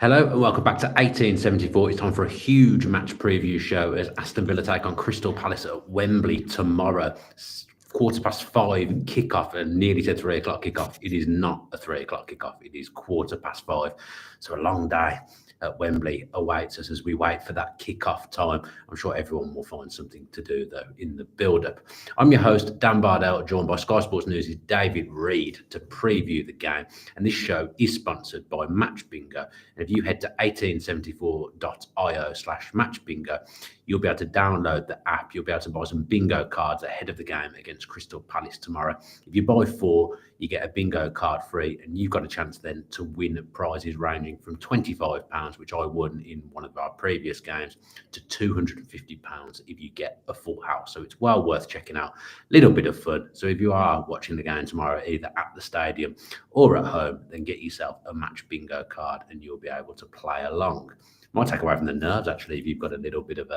Hello and welcome back to 1874. It's time for a huge match preview show as Aston Villa take on Crystal Palace at Wembley tomorrow. 5:15 kickoff, and nearly said 3 o'clock kickoff. It is not a 3 o'clock kickoff. It is 5:15. So a long day at Wembley awaits us as we wait for that kickoff time. I'm sure everyone will find something to do though in the build-up. I'm your host, Dan Bardell, joined by Sky Sports News' David Reed to preview the game. And this show is sponsored by Match Bingo. And if you head to 1874.io/matchbingo, you'll be able to download the app. You'll be able to buy some bingo cards ahead of the game against Crystal Palace tomorrow. If you buy 4, you get a bingo card free, and you've got a chance then to win prizes ranging from £25, which I won in one of our previous games, to £250 if you get a full house. So it's well worth checking out. Little bit of fun. So if you are watching the game tomorrow, either at the stadium or at home, then get yourself a match bingo card and you'll be able to play along. Might take away from the nerves, actually, if you've got a little bit of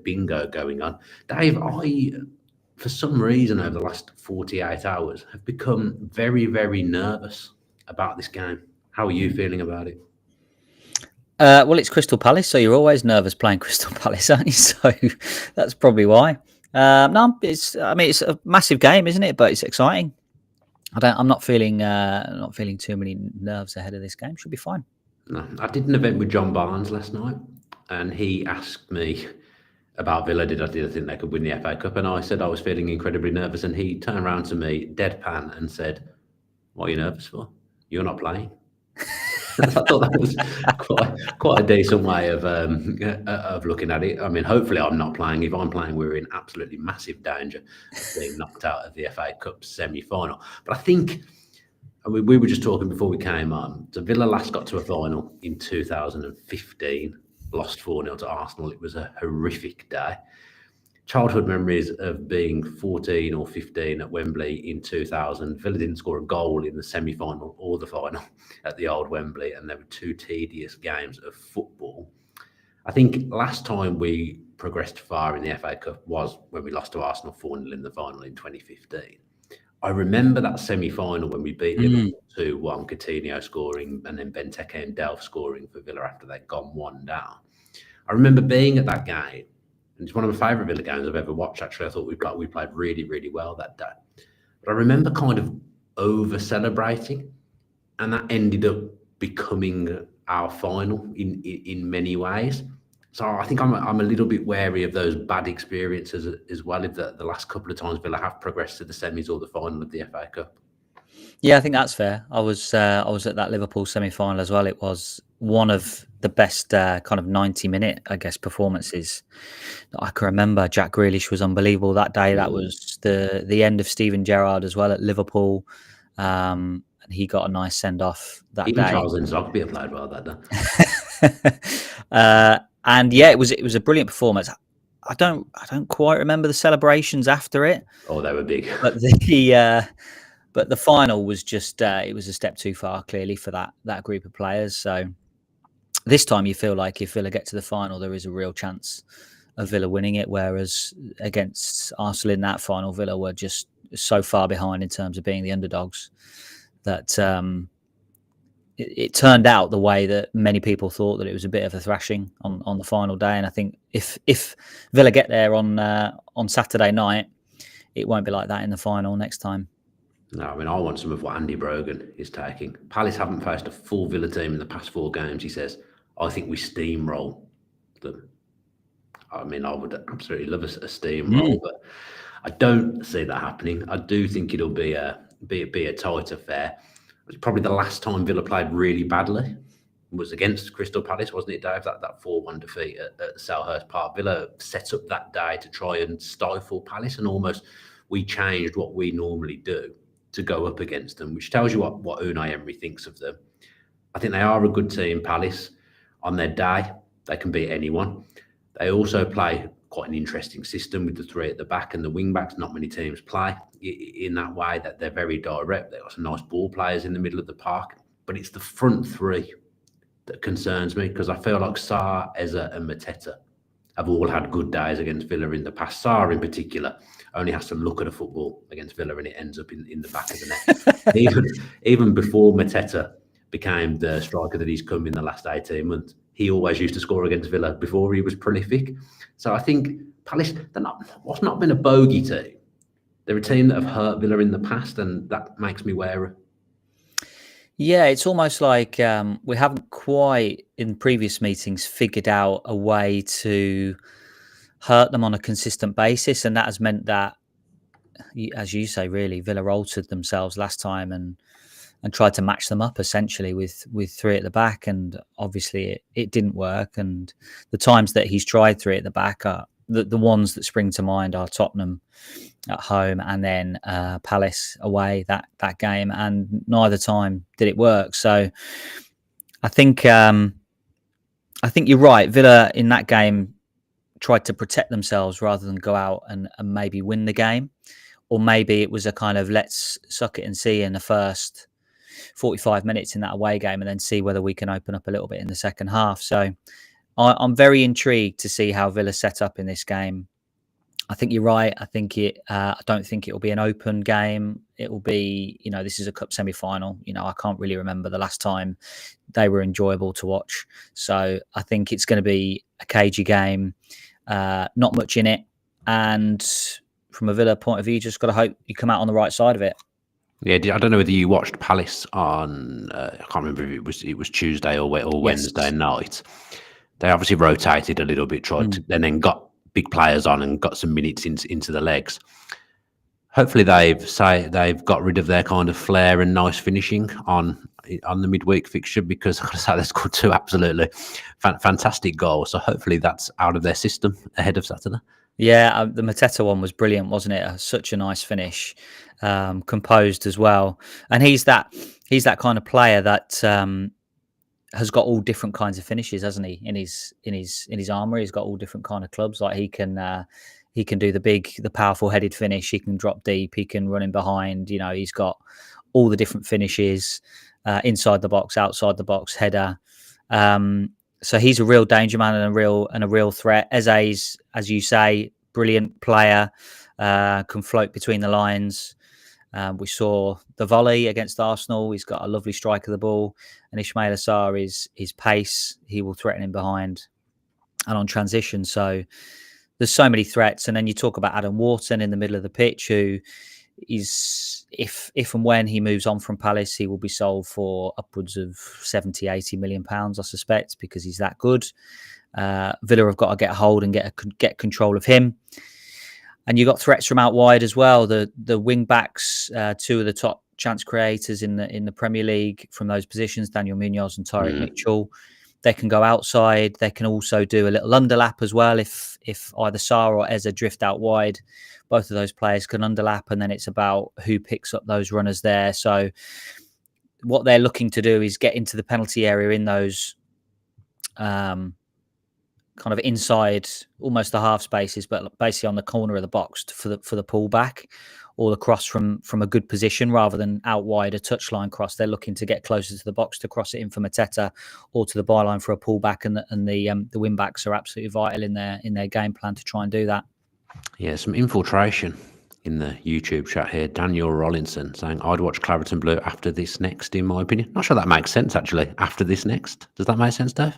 bingo going on. Dave, I, for some reason, over the last 48 hours, have become very, very nervous about this game. How are you feeling about it? Well, it's Crystal Palace, so you're always nervous playing Crystal Palace, aren't you? So that's probably why. No, it's a massive game, isn't it? But it's exciting. I'm not feeling too many nerves ahead of this game. Should be fine. No, I did an event with John Barnes last night, and he asked me about Villa. Did I think they could win the FA Cup? And I said I was feeling incredibly nervous. And he turned around to me, deadpan, and said, "What are you nervous for? You're not playing." I thought that was quite a decent way of looking at it. I mean, hopefully I'm not playing. If I'm playing, we're in absolutely massive danger of being knocked out of the FA Cup semi-final. But I think, we were just talking before we came on, so Villa last got to a final in 2015, lost 4-0 to Arsenal. It was a horrific day. Childhood memories of being 14 or 15 at Wembley in 2000. Villa didn't score a goal in the semi-final or the final at the old Wembley, and there were 2 tedious games of football. I think last time we progressed far in the FA Cup was when we lost to Arsenal 4-0 in the final in 2015. I remember that semi-final when we beat Liverpool 2-1, Coutinho scoring, and then Benteke and Delph scoring for Villa after they'd gone 1 down. I remember being at that game, and it's one of my favourite Villa games I've ever watched, actually. I thought we played really, really well that day. But I remember kind of over-celebrating, and that ended up becoming our final in many ways. So I think I'm a little bit wary of those bad experiences as well, if the last couple of times Villa have progressed to the semis or the final of the FA Cup. Yeah, I think that's fair. I was at that Liverpool semi-final as well. It was one of the best kind of 90-minute, I guess, performances that I can remember. Jack Grealish was unbelievable that day. That was the end of Steven Gerrard as well at Liverpool. And he got a nice send-off that Even day. Charles Nzogby played well that day. And yeah, it was a brilliant performance. I don't quite remember the celebrations after it. Oh, they were big. But the final was just it was a step too far, clearly, for that group of players. So this time you feel like if Villa get to the final, there is a real chance of Villa winning it. Whereas against Arsenal in that final, Villa were just so far behind in terms of being the underdogs that it turned out the way that many people thought, that it was a bit of a thrashing on the final day. And I think if Villa get there on Saturday night, it won't be like that in the final next time. No, I mean, I want some of what Andy Brogan is taking. Palace haven't faced a full Villa team in the past 4 games, he says. I think we steamroll them. I mean, I would absolutely love a steamroll, but I don't see that happening. I do think it'll be a tight affair. It's probably the last time Villa played really badly was against Crystal Palace, wasn't it, Dave? That 4-1 defeat at Selhurst Park. Villa set up that day to try and stifle Palace, and almost we changed what we normally do to go up against them, which tells you what Unai Emery thinks of them. I think they are a good team, Palace. On their day, they can beat anyone. They also play quite an interesting system with the 3 at the back and the wing-backs. Not many teams play in that way, that they're very direct. They've got some nice ball players in the middle of the park, but it's the front 3 that concerns me, because I feel like Sarr, Eze and Mateta have all had good days against Villa in the past. Sarr in particular only has to look at a football against Villa and it ends up in the back of the net. even before Mateta became the striker that he's come in the last 18 months. He always used to score against Villa before he was prolific. So I think Palace, what's not been a bogey team. They're a team that have hurt Villa in the past, and that makes me wary. Yeah, it's almost like we haven't quite, in previous meetings, figured out a way to hurt them on a consistent basis. And that has meant that, as you say, really, Villa altered themselves last time and tried to match them up essentially with three at the back. And obviously it didn't work. And the times that he's tried three at the back are the ones that spring to mind are Tottenham at home and then Palace away that game, and neither time did it work. So I think you're right. Villa in that game tried to protect themselves rather than go out and maybe win the game, or maybe it was a kind of let's suck it and see in the first 45 minutes in that away game and then see whether we can open up a little bit in the second half. So I'm very intrigued to see how Villa set up in this game. I think you're right. I think I don't think it will be an open game. It will be, this is a cup semi-final. I can't really remember the last time they were enjoyable to watch. So I think it's going to be a cagey game, not much in it. And from a Villa point of view, you just got to hope you come out on the right side of it. Yeah, I don't know whether you watched Palace on. I can't remember if it was Tuesday or Wednesday night. They obviously rotated a little bit, and then got big players on and got some minutes into the legs. Hopefully, they've got rid of their kind of flair and nice finishing on the midweek fixture, because I've got to say they scored two absolutely fantastic goals. So hopefully that's out of their system ahead of Saturday. Yeah, the Mateta one was brilliant, wasn't it? Such a nice finish, composed as well. And he's that kind of player that has got all different kinds of finishes, hasn't he? In his armory, he's got all different kind of clubs. Like he can do the powerful headed finish. He can drop deep. He can run in behind. He's got all the different finishes, inside the box, outside the box, header. So he's a real danger man and a real threat. Eze's, as you say, brilliant player, can float between the lines. We saw the volley against Arsenal. He's got a lovely strike of the ball. And Ismail Assar is his pace. He will threaten him behind and on transition. So there's so many threats. And then you talk about Adam Wharton in the middle of the pitch, who is, if and when he moves on from Palace, he will be sold for upwards of 70, 80 million pounds, I suspect, because he's that good. Villa have got to get a hold and get control of him. And you got threats from out wide as well. The wing backs, two of the top chance creators in the Premier League from those positions, Daniel Munoz and Tyreek Mitchell. They can go outside. They can also do a little underlap as well. If either Sarr or Eze drift out wide, both of those players can underlap, and then it's about who picks up those runners there. So what they're looking to do is get into the penalty area in those kind of inside, almost the half spaces, but basically on the corner of the box for the pullback or the cross from a good position rather than out wide, a touchline cross. They're looking to get closer to the box to cross it in for Mateta or to the byline for a pullback, and the wing backs are absolutely vital in their game plan to try and do that. Yeah, some infiltration in the YouTube chat here. Daniel Rollinson saying, I'd watch Claret and Blue after this next, in my opinion. Not sure that makes sense, actually. After this next. Does that make sense, Dave?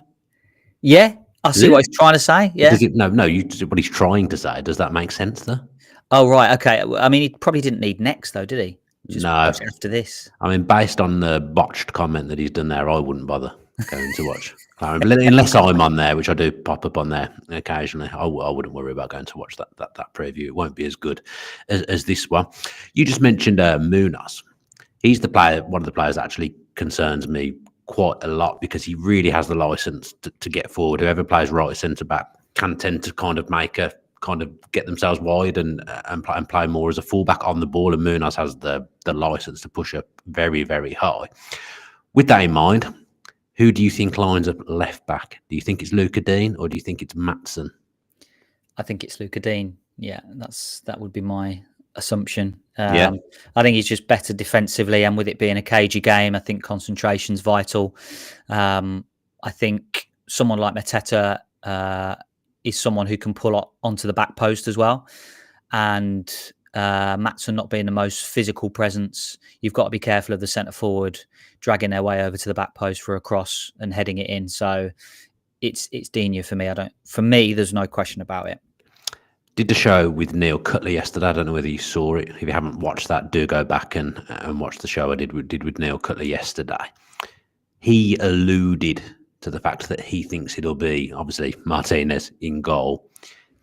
Yeah, I see what he's trying to say. Yeah. What he's trying to say. Does that make sense, though? Oh, right. Okay. I mean, he probably didn't need next, though, did he? Just no. After this. I mean, based on the botched comment that he's done there, I wouldn't bother going to watch Claret. Unless I'm on there, which I do pop up on there occasionally. I wouldn't worry about going to watch that preview. It won't be as good as this one. You just mentioned Munoz. He's one of the players that actually concerns me quite a lot, because he really has the license to get forward. Whoever plays right centre back can tend to kind of get themselves wide and play more as a fullback on the ball, and Munoz has the license to push up very, very high. With that in mind, who do you think lines up left back? Do you think it's Luca Dean or do you think it's Maatsen? I think it's Luca Dean. Yeah, that would be my assumption. I think he's just better defensively, and with it being a cagey game, I think concentration's vital. I think someone like Mateta is someone who can pull onto the back post as well, and Maatson not being the most physical presence. You've got to be careful of the centre forward dragging their way over to the back post for a cross and heading it in. So it's Digne for me. For me, there's no question about it. Did the show with Neil Cutler yesterday. I don't know whether you saw it. If you haven't watched that, do go back and watch the show I did with Neil Cutler yesterday. He alluded to the fact that he thinks it'll be, obviously, Martinez in goal,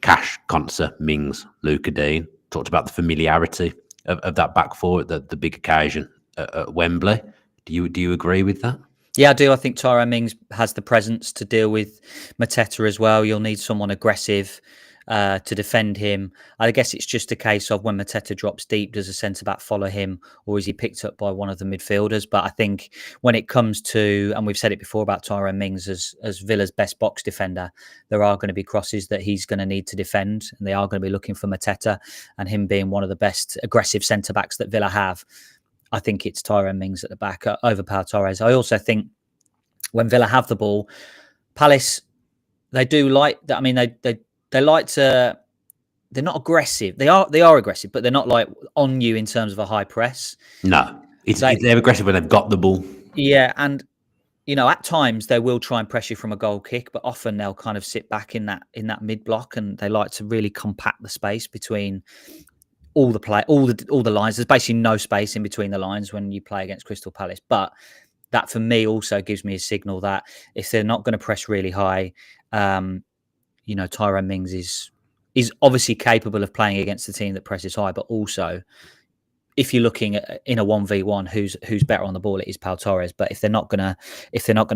Cash, Konsa, Mings, Luca Dean. Talked about the familiarity of that back four at the big occasion at Wembley. Do you agree with that? Yeah, I do. I think Tyrone Mings has the presence to deal with Mateta as well. You'll need someone aggressive to defend him. I guess it's just a case of when Mateta drops deep, does a centre-back follow him, or is he picked up by one of the midfielders? But I think when it comes to, and we've said it before about Tyrone Mings as Villa's best box defender, there are going to be crosses that he's going to need to defend, and they are going to be looking for Mateta, and him being one of the best aggressive centre-backs that Villa have. I think it's Tyrone Mings at the back over Pau Torres. I also think when Villa have the ball, Palace, they do like that. I mean, they like to. They're not aggressive. They are aggressive, but they're not like on you in terms of a high press. No, they're aggressive when they've got the ball. Yeah, and at times they will try and press you from a goal kick, but often they'll kind of sit back in that mid block, and they like to really compact the space between all the lines. There's basically no space in between the lines when you play against Crystal Palace. But that for me also gives me a signal that if they're not going to press really high, Tyrone Mings is obviously capable of playing against a team that presses high, but also if you're looking at in a 1v1, who's better on the ball, it is Pau Torres. But if they're not gonna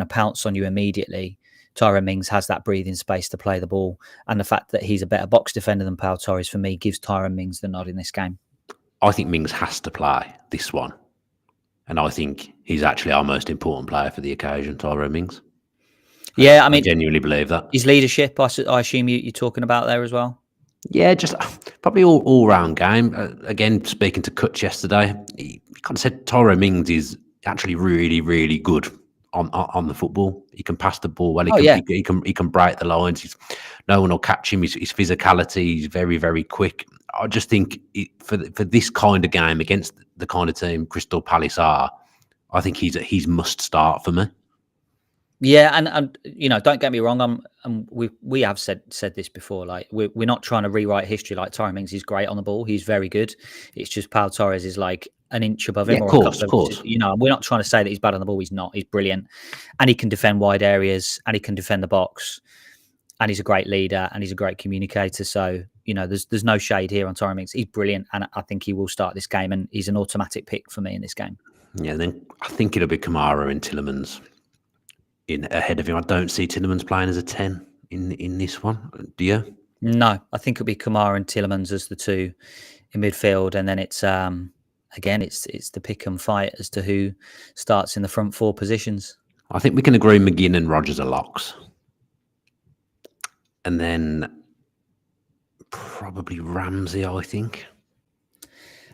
pounce on you immediately, Tyrone Mings has that breathing space to play the ball, and the fact that he's a better box defender than Pau Torres for me gives Tyrone Mings the nod in this game. I think Mings has to play this one, and I think he's actually our most important player for the occasion, Tyrone Mings. Yeah, I mean, I genuinely believe that. His leadership, I assume you're talking about there as well? Yeah, just probably all round game. Again, speaking to Kutch yesterday, he kind of said Tyrone Mings is actually really, really good on the football. He can pass the ball well. He can break the lines. No one will catch him. His physicality. He's very, very quick. I just think for this kind of game against the kind of team Crystal Palace are, I think he's must start for me. Yeah, and don't get me wrong. We have said this before. Like we're not trying to rewrite history. Like Tyrone Mings is great on the ball. He's very good. It's just Pau Torres is like an inch above him. Yeah, of course. We're not trying to say that he's bad on the ball. He's not. He's brilliant, and he can defend wide areas, and he can defend the box, and he's a great leader, and he's a great communicator. So there's no shade here on Tyrone Mings. He's brilliant, and I think he will start this game, and he's an automatic pick for me in this game. Yeah, then I think it'll be Kamara and Tielemans in ahead of him. I don't see Tielemans playing as a 10 in this one. Do you? No, I think it'll be Kamara and Tielemans as the two in midfield, and then it's again it's the pick and fight as to who starts in the front four positions. I think we can agree McGinn and Rodgers are locks, and then probably Ramsey. I think.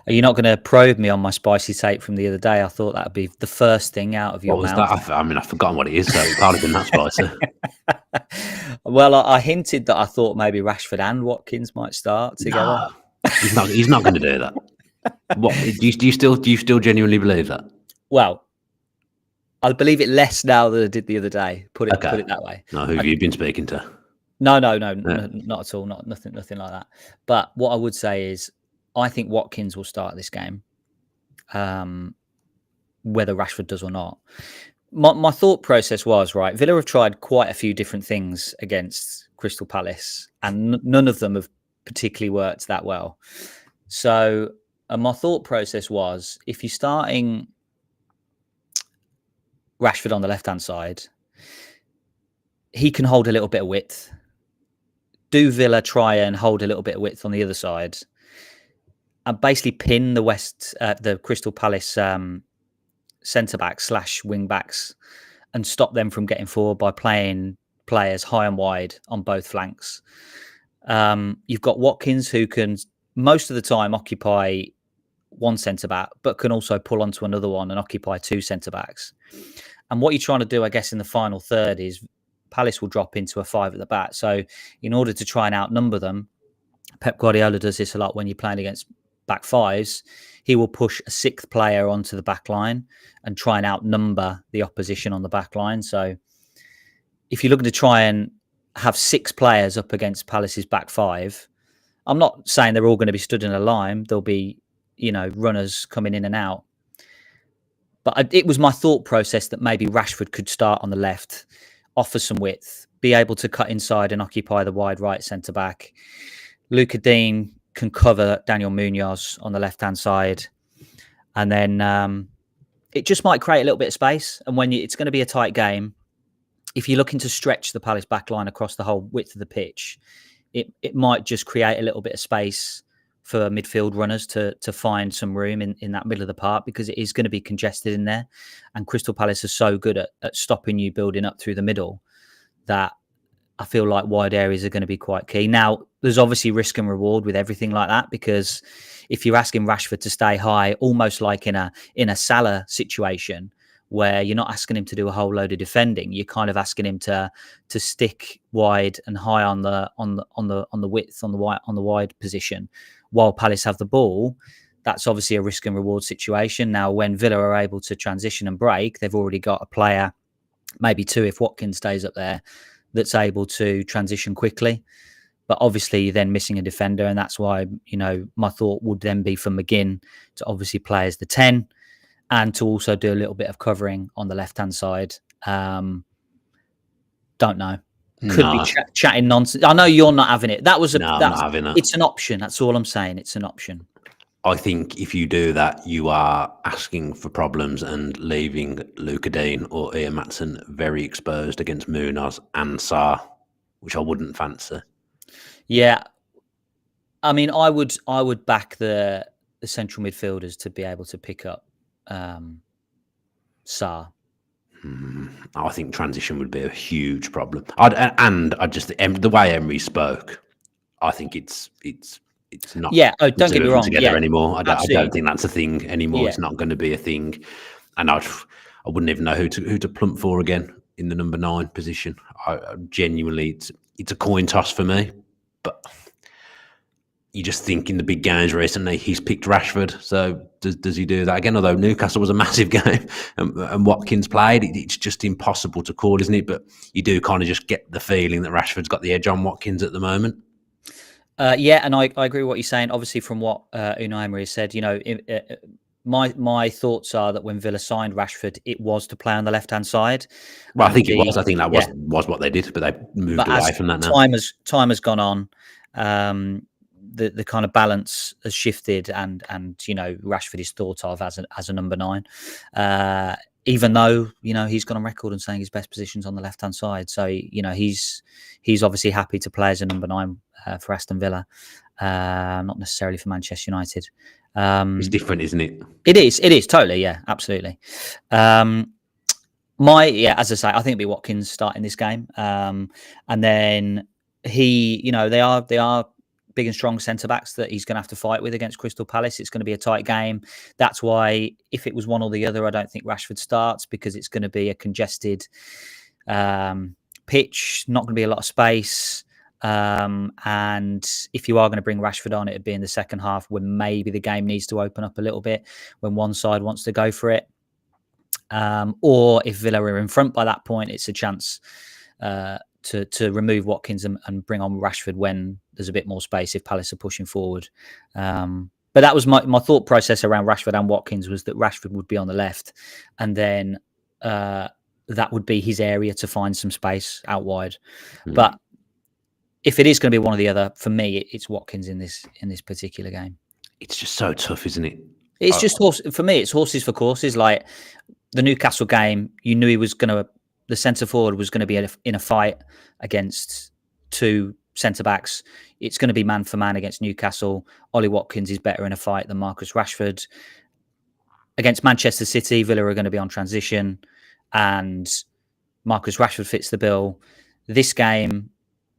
Are you not going to probe me on my spicy take from the other day? I thought that would be the first thing out of your mouth. What was that? I mean, I've forgotten what it is, so it can't have been that spicy. Well, I hinted that I thought maybe Rashford and Watkins might start together. No, he's not going to do that. What do you still genuinely believe that? Well, I believe it less now than I did the other day. Put it that way. No, who have you been speaking to? No, not at all. Nothing like that. But what I would say is, I think Watkins will start this game, whether Rashford does or not. My thought process was, right, Villa have tried quite a few different things against Crystal Palace, and none of them have particularly worked that well. So my thought process was, if you're starting Rashford on the left-hand side, he can hold a little bit of width. Do Villa try and hold a little bit of width on the other side? And basically pin the Crystal Palace centre-backs / wing-backs and stop them from getting forward by playing players high and wide on both flanks. You've got Watkins, who can most of the time occupy one centre-back, but can also pull onto another one and occupy two centre-backs. And what you're trying to do, I guess, in the final third is Palace will drop into a 5 at the back. So in order to try and outnumber them, Pep Guardiola does this a lot when you're playing against back fives, he will push a sixth player onto the back line and try and outnumber the opposition on the back line. So if you're looking to try and have 6 players up against Palace's back five, I'm not saying they're all going to be stood in a line. There'll be, runners coming in and out. But it was my thought process that maybe Rashford could start on the left, offer some width, be able to cut inside and occupy the wide right centre-back. Luca Dean can cover Daniel Munoz on the left-hand side. And then it just might create a little bit of space. And when it's going to be a tight game, if you're looking to stretch the Palace backline across the whole width of the pitch, it might just create a little bit of space for midfield runners to find some room in that middle of the park, because it is going to be congested in there. And Crystal Palace are so good at stopping you building up through the middle that I feel like wide areas are going to be quite key. Now, there's obviously risk and reward with everything like that, because if you're asking Rashford to stay high, almost like in a Salah situation, where you're not asking him to do a whole load of defending, you're kind of asking him to stick wide and high on the width on the wide position while Palace have the ball. That's obviously a risk and reward situation. Now, when Villa are able to transition and break, they've already got a player, maybe 2 if Watkins stays up there, that's able to transition quickly. But obviously you're then missing a defender, and that's why, my thought would then be for McGinn to obviously play as the 10 and to also do a little bit of covering on the left-hand side. Don't know. Could be chatting nonsense. I know you're not having it. I'm not having it. It's an option. That's all I'm saying. It's an option. I think if you do that, you are asking for problems and leaving Luca Dean or Ian Maatsen very exposed against Munoz and Sarr, which I wouldn't fancy. Yeah. I mean, I would back the central midfielders to be able to pick up Sarr. I think transition would be a huge problem. The way Emery spoke, I think it's not. Yeah. Oh, don't get me wrong. Together anymore. I don't think that's a thing anymore. Yeah. It's not going to be a thing, and I wouldn't even know who to plump for again in the number 9 position. I genuinely, it's a coin toss for me. But you just think in the big games recently, he's picked Rashford. So does he do that again? Although Newcastle was a massive game and Watkins played, it's just impossible to call, isn't it? But you do kind of just get the feeling that Rashford's got the edge on Watkins at the moment. Yeah, and I agree with what you're saying. Obviously, from what Unai Emery said, my thoughts are that when Villa signed Rashford, it was to play on the left-hand side. Well, I think it was. I think that was what they did, but they moved away from that now. Time has gone on. The kind of balance has shifted, and Rashford is thought of as a number 9, even though he's gone on record and saying his best position's on the left-hand side. So he's obviously happy to play as a number 9 for Aston Villa, not necessarily for Manchester United. It's different, isn't it? It is totally, yeah, absolutely. As I say, I think it'll be Watkins starting this game, and then they are big and strong centre backs that he's going to have to fight with against Crystal Palace. It's going to be a tight game. That's why if it was one or the other, I don't think Rashford starts, because it's going to be a congested pitch, not going to be a lot of space. And if you are going to bring Rashford on, it'd be in the second half when maybe the game needs to open up a little bit, when one side wants to go for it. Or if Villa are in front by that point, it's a chance to remove Watkins and bring on Rashford when there's a bit more space, if Palace are pushing forward. But that was my thought process around Rashford and Watkins, was that Rashford would be on the left, and then that would be his area to find some space out wide. But if it is going to be one or the other, for me, it's Watkins in this particular game. It's just so tough, isn't it? It's just for me, it's horses for courses. Like the Newcastle game, you knew the centre forward was going to be in a fight against 2 centre backs. It's going to be man for man against Newcastle. Ollie Watkins is better in a fight than Marcus Rashford. Against Manchester City, Villa are going to be on transition, and Marcus Rashford fits the bill. This game,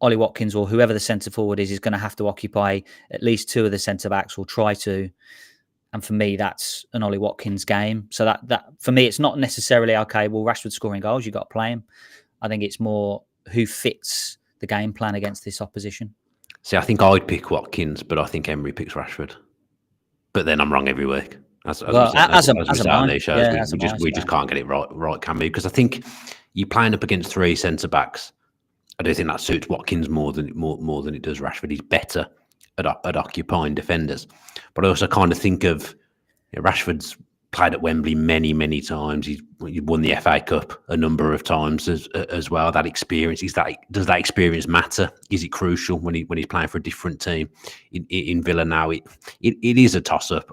Ollie Watkins or whoever the centre forward is going to have to occupy at least 2 of the centre backs, or try to. And for me, that's an Ollie Watkins game. So that for me, it's not necessarily, okay, well, Rashford's scoring goals, you've got to play him. I think it's more who fits the game plan against this opposition. See, I think I'd pick Watkins, but I think Emery picks Rashford. But then I'm wrong every week. As we Well, say, as a on mine, these shows, yeah, as a mine we just fan. can't get it right, can we? Because I think you're playing up against three centre backs. I do think that suits Watkins more than it does Rashford. He's better at occupying defenders. But I also kind of think of Rashford's played at Wembley many times. He's won the FA Cup a number of times as well. That experience does that experience matter? Is it crucial when he's playing for a different team in Villa now? It is a toss up.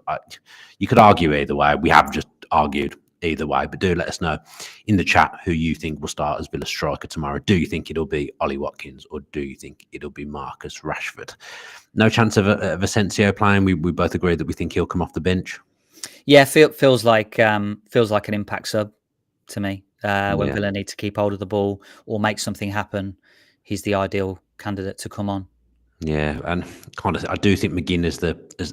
You could argue either way. We have just argued either way, but do let us know in the chat who you think will start as Villa striker tomorrow. Do you think it'll be Ollie Watkins or do you think it'll be Marcus Rashford? No chance of Asensio playing. We both agree that we think he'll come off the bench. Yeah, feels like an impact sub to me. When Villa need to keep hold of the ball or make something happen, he's the ideal candidate to come on. Yeah, and kind of, I do think McGinn is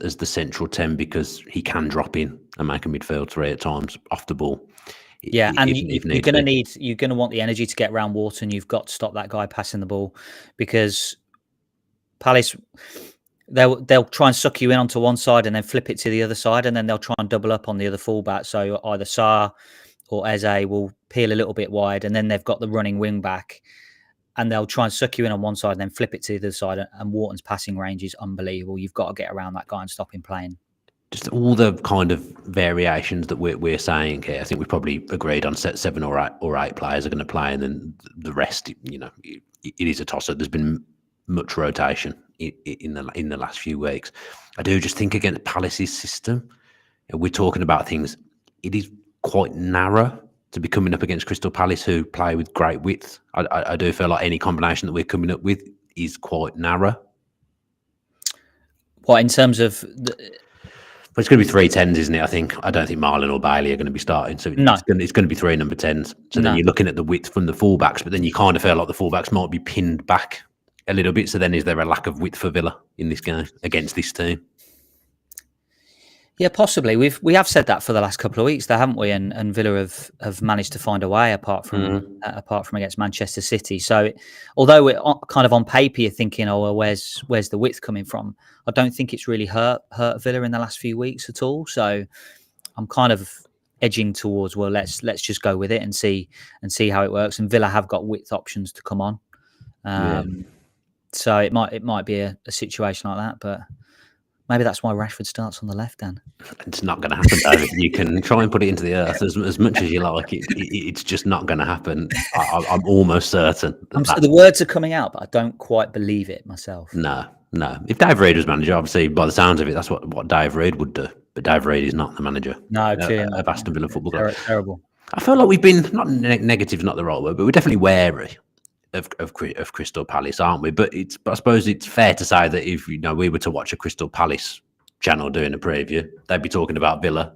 as the central 10 because he can drop in and make a midfield three at times off the ball. Yeah, and you're going to want the energy to get round Wharton. You've got to stop that guy passing the ball because Palace, they'll try and suck you in onto one side and then flip it to the other side, and then they'll try and double up on the other fullback. So either Sarr or Eze will peel a little bit wide, and then they've got the running wing back, and they'll try and suck you in on one side and then flip it to the other side. And Wharton's passing range is unbelievable. You've got to get around that guy and stop him playing. Just all the kind of variations that we're saying here. I think we probably agreed on 7 or 8 players are going to play, and then the rest, it is a toss-up. There's been much rotation in the last few weeks. I do just think against Palace's system, we're talking about things. It is quite narrow to be coming up against Crystal Palace, who play with great width. I do feel like any combination that we're coming up with is quite narrow. What in terms of? But it's going to be 3 10s, isn't it? I think. I don't think Marlon or Bailey are going to be starting. So it's going to be 3 number 10s. So then you're looking at the width from the fullbacks, but then you kind of feel like the fullbacks might be pinned back a little bit. So then is there a lack of width for Villa in this game against this team? Yeah, possibly. We have said that for the last couple of weeks, there haven't we? And Villa have managed to find a way apart from against Manchester City. So although we're kind of on paper, you're thinking, oh, well, where's the width coming from? I don't think it's really hurt Villa in the last few weeks at all. So I'm kind of edging towards, well, let's just go with it and see how it works. And Villa have got width options to come on. So it might be a situation like that, but maybe that's why Rashford starts on the left, Dan. It's not going to happen, David. You can try and put it into the earth as much as you like. It's just not going to happen. I'm almost certain. The words are coming out, but I don't quite believe it myself. No. If Dave Reid was manager, obviously, by the sounds of it, that's what Dave Reid would do. But Dave Reid is not the manager of Aston Villa Football Club. Terrible. I feel like we've been, not negative is not the right word, but we're definitely wary of Crystal Palace, aren't we? But I suppose it's fair to say that if we were to watch a Crystal Palace channel doing a preview, they'd be talking about Villa,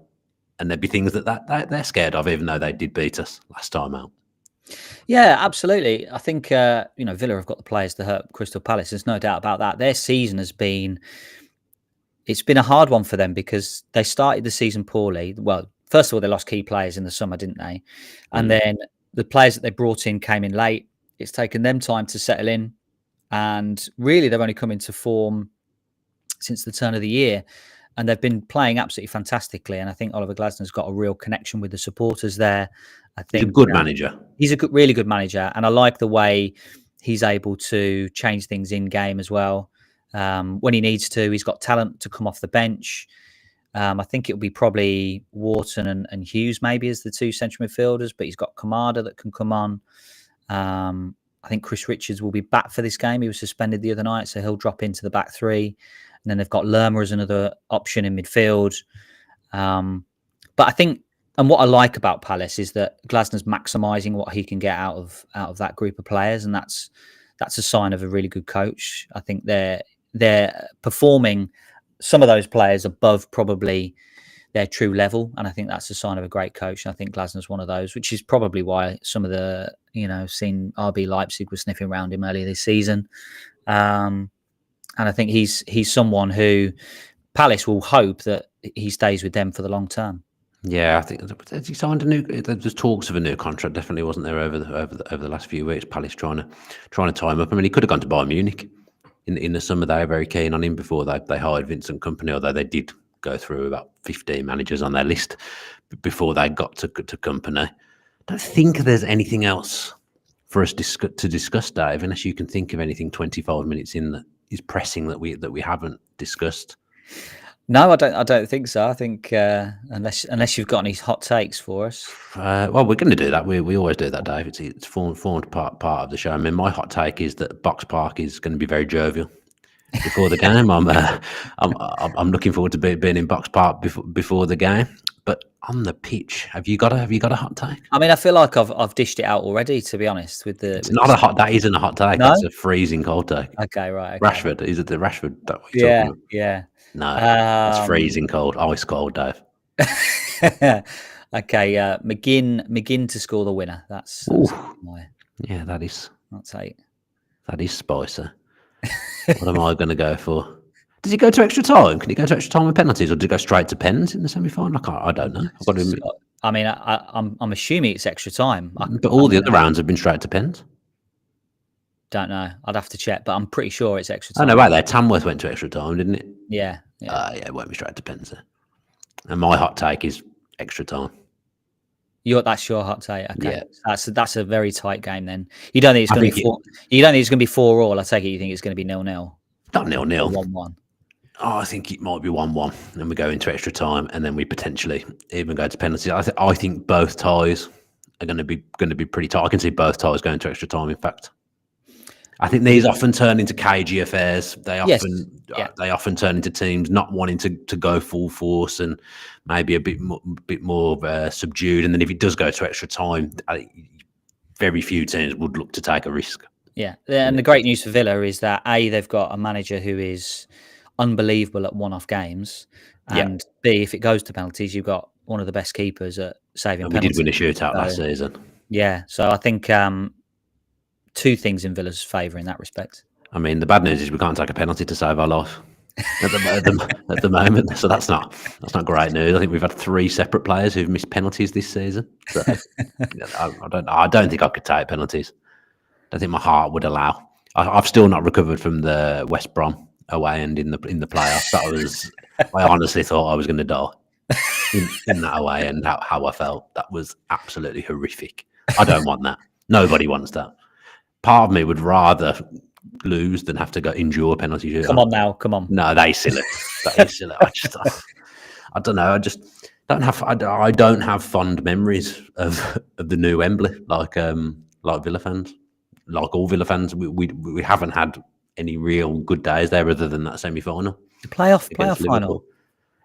and there'd be things that they're scared of, even though they did beat us last time out. Yeah, absolutely. I think Villa have got the players to hurt Crystal Palace. There's no doubt about that. Their season it's been a hard one for them because they started the season poorly. Well, first of all, they lost key players in the summer, didn't they? And then the players that they brought in came in late. It's taken them time to settle in, and really they've only come into form since the turn of the year, and they've been playing absolutely fantastically. And I think Oliver Glasner's got a real connection with the supporters there. I think he's a good manager. He's a really good manager, and I like the way he's able to change things in game as well. When he needs to, he's got talent to come off the bench. I think it'll be probably Wharton and Hughes maybe as the two central midfielders, but he's got Kamada that can come on. I think Chris Richards will be back for this game. He was suspended the other night, so he'll drop into the back three. And then they've got Lerma as another option in midfield. But I think, and what I like about Palace is that Glasner's maximising what he can get out of that group of players, and that's a sign of a really good coach. I think they're performing some of those players above probably their true level, and I think that's a sign of a great coach. And I think Glasner's one of those, which is probably why some of the seen RB Leipzig was sniffing around him earlier this season. And I think he's someone who Palace will hope that he stays with them for the long term. Yeah, I think he signed a new. There's talks of a new contract. Definitely wasn't there over the last few weeks. Palace trying to tie him up. I mean, he could have gone to Bayern Munich in the summer. They were very keen on him before they hired Vincent Kompany, although they did go through about 15 managers on their list before they got to Company. I don't think there's anything else for us to discuss, Dave, unless you can think of anything 25 minutes in that is pressing that we haven't discussed. No, I don't think so. I think unless you've got any hot takes for us. Well, we're going to do that. We always do that, Dave. It's formed part of the show. I mean, my hot take is that Box Park is going to be very jovial before the game. I'm looking forward to being in Box Park before the game. But on the pitch, have you got a hot take? I mean, I feel like I've dished it out already. To be honest, it's not a hot. That isn't a hot take. No? That's a freezing cold take. Okay, right. Okay. Rashford, is it the Rashford that we're talking about? Yeah. No, it's freezing cold, ice cold, Dave. Okay, McGinn to score the winner. That's my. Yeah, that is. That's 8. That is spicy. What am I going to go for? Does it go to extra time? Can it go to extra time with penalties, or did it go straight to pens in the semi-final? I don't know. I've got to admit. I mean, I'm assuming it's extra time. But all the other rounds have been straight to pens. Don't know. I'd have to check, but I'm pretty sure it's extra time. Oh no, right there. Tamworth went to extra time, didn't it? Yeah. Yeah, it won't be straight to pens there. And my hot take is extra time. That's your hot take. Okay, yeah. That's a very tight game. Then you don't think it's going to be 4. You don't think it's going to be 4-4. I take it you think it's going to be 0-0. Not 0-0. 1-1. Oh, I think it might be 1-1, and we go into extra time, and then we potentially even go to penalties. I think both ties are going to be pretty tight. I can see both ties going to extra time. In fact, I think these often turn into cagey affairs. They often turn into teams not wanting to go full force and maybe a bit more subdued. And then if it does go to extra time, very few teams would look to take a risk. Yeah, and the great news for Villa is that they've got a manager who is unbelievable at one-off games, and B, if it goes to penalties, you've got one of the best keepers at saving penalties. We did win a shootout last season. Yeah, so I think 2 things in Villa's favour in that respect. I mean, the bad news is we can't take a penalty to save our life at the moment, so that's not great news. I think we've had 3 separate players who've missed penalties this season. So I don't think I could take penalties. I don't think my heart would allow. I've still not recovered from the West Brom away end in the playoffs. I honestly thought I was going to die in that away end. How I felt, that was absolutely horrific. I don't want that. Nobody wants that. Part of me would rather lose than have to go endure a penalty shootout. Come on now, come on. No, that is silly. I don't know. I just don't have. I don't have fond memories of the new Wembley like Villa fans. Like all Villa fans, we haven't had any real good days there other than that semi-final. The playoff final.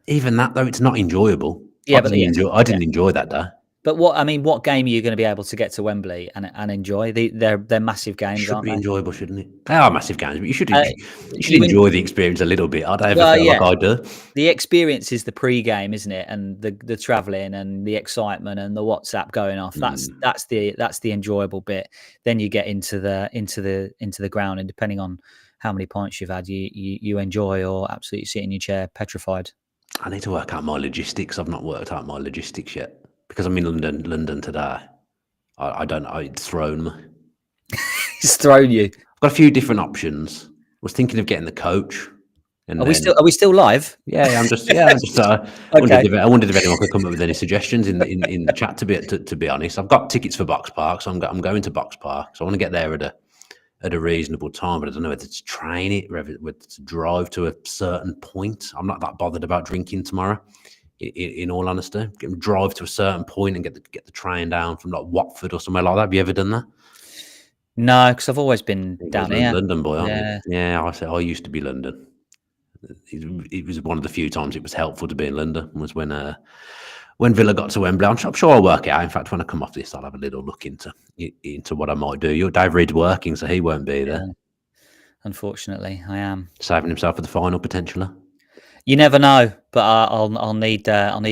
Even that though, it's not enjoyable. Yeah, I didn't enjoy that day. But what game are you going to be able to get to Wembley and enjoy? They're massive games, should be enjoyable, shouldn't it? They are massive games, but you should enjoy the experience a little bit. I don't ever feel like I do. The experience is the pre-game, isn't it? And the travelling and the excitement and the WhatsApp going off. That's the enjoyable bit. Then you get into the ground, and depending on how many points you've had, you enjoy or absolutely sit in your chair petrified. I need to work out my logistics. I've not worked out my logistics yet. Because I'm in London today. I don't know. It's thrown me. It's thrown you. I've got a few different options. I was thinking of getting the coach. Are we still live? Yeah, I'm just. I wondered if anyone could come up with any suggestions in the chat. To be honest, I've got tickets for Box Park, so I'm going to Box Park. So I want to get there at a reasonable time, but I don't know whether to train it, whether to drive to a certain point. I'm not that bothered about drinking tomorrow. In all honesty, drive to a certain point and get the train down from like Watford or somewhere like that. Have you ever done that? No, because I've always been down here. London boy, aren't you? Yeah, I used to be London. It was one of the few times it was helpful to be in London. Was when Villa got to Wembley. I'm sure I'll work it out. In fact, when I come off this, I'll have a little look into what I might do. Your Dave Reed's working, so he won't be there. Unfortunately, I am saving himself for the final potentially. You never know, but I'll need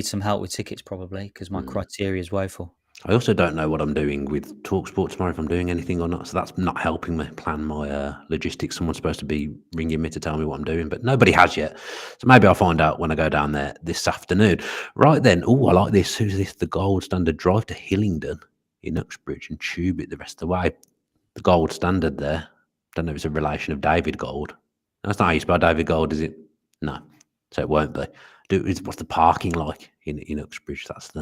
some help with tickets probably because my criteria is woeful. I also don't know what I'm doing with TalkSport tomorrow, if I'm doing anything or not. So that's not helping me plan my logistics. Someone's supposed to be ringing me to tell me what I'm doing, but nobody has yet. So maybe I'll find out when I go down there this afternoon. Right then, I like this. Who's this? The Gold Standard drive to Hillingdon in Uxbridge and tube it the rest of the way. The Gold Standard there. Don't know if it's a relation of David Gold. That's not how you spell David Gold, is it? No. So it won't be. what's the parking like in Uxbridge? That's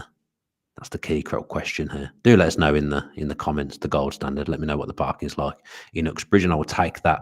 the key question here. Do let us know in the comments, the gold standard. Let me know what the parking is like in Uxbridge, and I will take that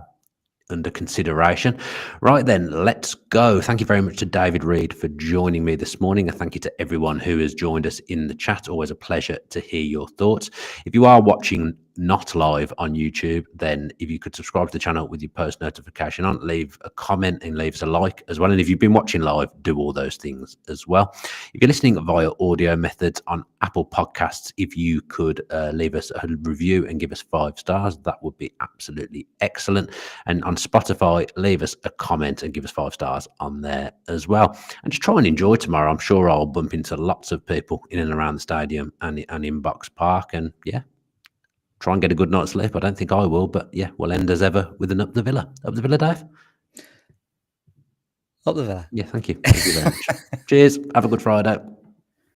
under consideration. Right then, let's go. Thank you very much to David Reed for joining me this morning, and thank you to everyone who has joined us in the chat. Always a pleasure to hear your thoughts. If you are watching not live on YouTube, then if you could subscribe to the channel with your post notification on, leave a comment and leave us a like as well. And if you've been watching live, do all those things as well. If you're listening via audio methods on Apple Podcasts, if you could leave us a review and give us 5 stars, that would be absolutely excellent. And on Spotify, leave us a comment and give us 5 stars on there as well. And just try and enjoy tomorrow. I'm sure I'll bump into lots of people in and around the stadium and in Box Park. And yeah, try and get a good night's sleep. I don't think I will, but yeah, we'll end as ever with an Up the Villa. Up the Villa, Dave? Up the Villa. Yeah, thank you. Thank you very much. Cheers. Have a good Friday.